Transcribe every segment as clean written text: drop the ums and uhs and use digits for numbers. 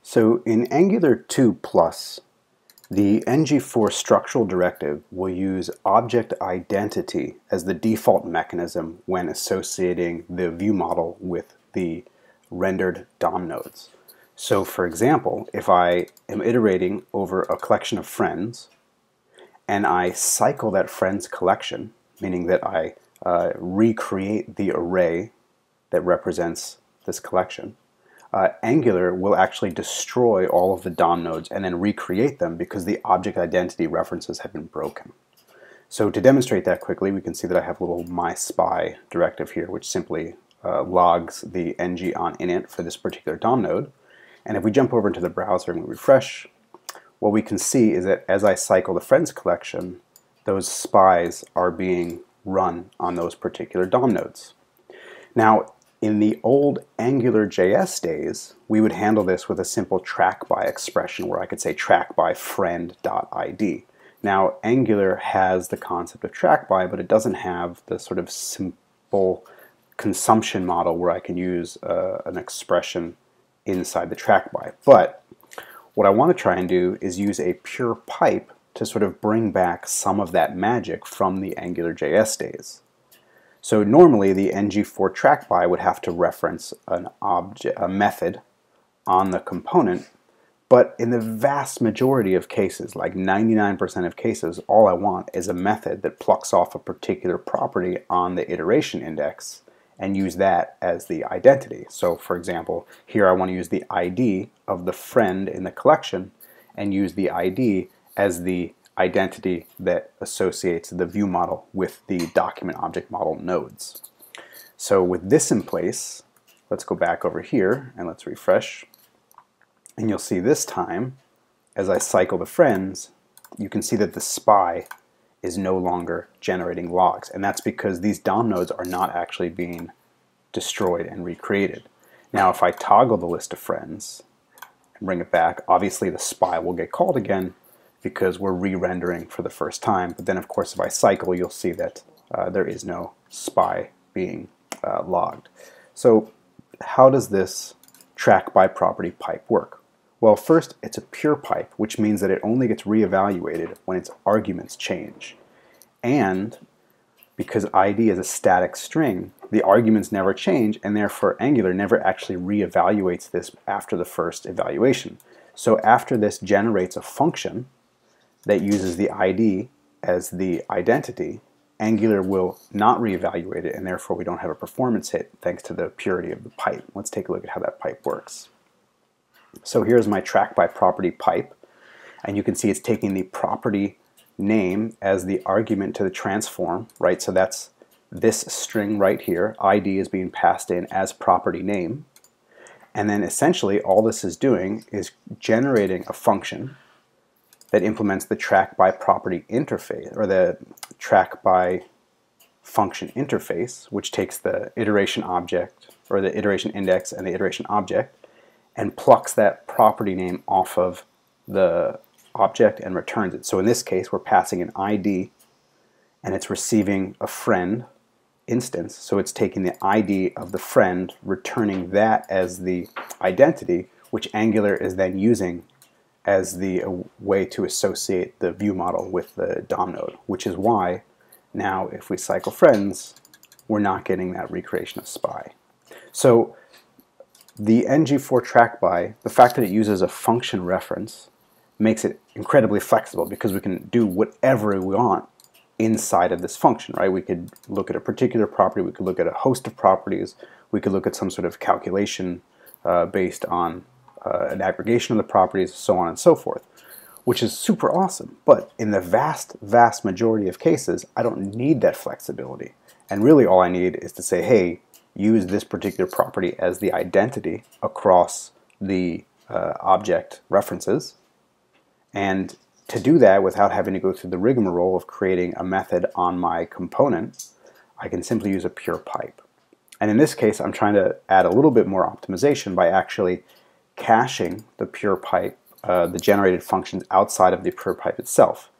So in Angular 2 Plus, the NgFor structural directive will use object identity as the default mechanism when associating the view model with the rendered DOM nodes. So for example, if I am iterating over a collection of friends and I cycle that friends collection, meaning that I recreate the array that represents this collection, Angular will actually destroy all of the DOM nodes and then recreate them because the object identity references have been broken. So to demonstrate that quickly, we can see that I have a little mySpy directive here, which simply logs the ng on init for this particular DOM node. And if we jump over into the browser and we refresh, what we can see is that as I cycle the friends collection, those spies are being run on those particular DOM nodes. Now, in the old AngularJS days, we would handle this with a simple TrackBy expression where I could say TrackBy friend.id. Now, Angular has the concept of TrackBy, but it doesn't have the sort of simple consumption model where I can use an expression inside the TrackBy. But what I want to try and do is use a pure pipe to sort of bring back some of that magic from the AngularJS days. So normally the NgFor TrackBy would have to reference a method on the component, but in the vast majority of cases, like 99% of cases, all I want is a method that plucks off a particular property on the iteration index and use that as the identity. So for example, here I want to use the ID of the friend in the collection and use the ID as the identity that associates the view model with the document object model nodes. So with this in place, let's go back over here and let's refresh. And you'll see this time, as I cycle the friends, you can see that the spy is no longer generating logs. And that's because these DOM nodes are not actually being destroyed and recreated. Now if I toggle the list of friends and bring it back, obviously the spy will get called again because we're re-rendering for the first time. But then of course if I cycle, you'll see that there is no spy being logged. So how does this TrackBy property pipe work? Well, first it's a pure pipe, which means that it only gets re-evaluated when its arguments change. And because ID is a static string, the arguments never change, and therefore Angular never actually re-evaluates this after the first evaluation. So after this generates a function that uses the ID as the identity, Angular will not reevaluate it, and therefore we don't have a performance hit thanks to the purity of the pipe. Let's take a look at how that pipe works. So here's my TrackBy property pipe, and you can see it's taking the property name as the argument to the transform, right? So that's this string right here. ID is being passed in as property name. And then essentially all this is doing is generating a function that implements the TrackBy property interface, or the TrackBy function interface, which takes the iteration object, or the iteration index and the iteration object, and plucks that property name off of the object and returns it. So in this case, we're passing an ID, and it's receiving a friend instance. So it's taking the ID of the friend, returning that as the identity, which Angular is then using as the way to associate the view model with the DOM node, which is why now if we cycle friends, we're not getting that recreation of spy. So the NgFor TrackBy, the fact that it uses a function reference makes it incredibly flexible because we can do whatever we want inside of this function, right? We could look at a particular property, we could look at a host of properties, we could look at some sort of calculation based on an aggregation of the properties, so on and so forth, which is super awesome. But in the vast majority of cases, I don't need that flexibility. And really all I need is to say, hey, use this particular property as the identity across the object references. And to do that without having to go through the rigmarole of creating a method on my component, I can simply use a pure pipe. And in this case, I'm trying to add a little bit more optimization by actually caching the pure pipe, the generated functions outside of the pure pipe itself.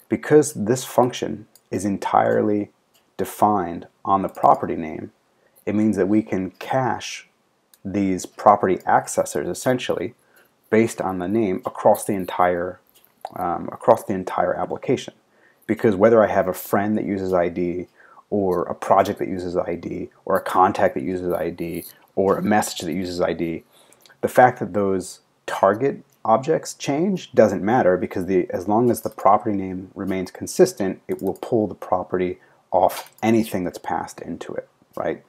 Because this function is entirely defined on the property name, it means that we can cache these property accessors essentially based on the name across the entire application. Because whether I have a friend that uses ID, or a project that uses ID, or a contact that uses ID, or a message that uses ID, the fact that those target objects change doesn't matter, because as long as the property name remains consistent, it will pull the property off anything that's passed into it, right?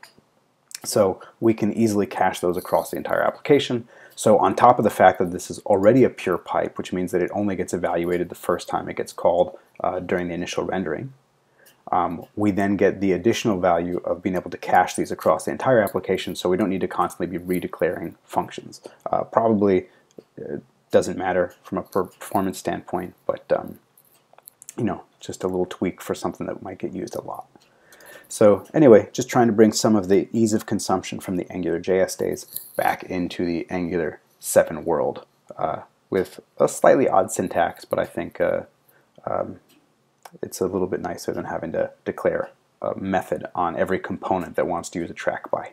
So we can easily cache those across the entire application. So on top of the fact that this is already a pure pipe, which means that it only gets evaluated the first time it gets called during the initial rendering, we then get the additional value of being able to cache these across the entire application, so we don't need to constantly be redeclaring functions. Probably doesn't matter from a performance standpoint, but you know, just a little tweak for something that might get used a lot. So anyway, just trying to bring some of the ease of consumption from the AngularJS days back into the Angular 7 world with a slightly odd syntax, but I think it's a little bit nicer than having to declare a method on every component that wants to use a TrackBy.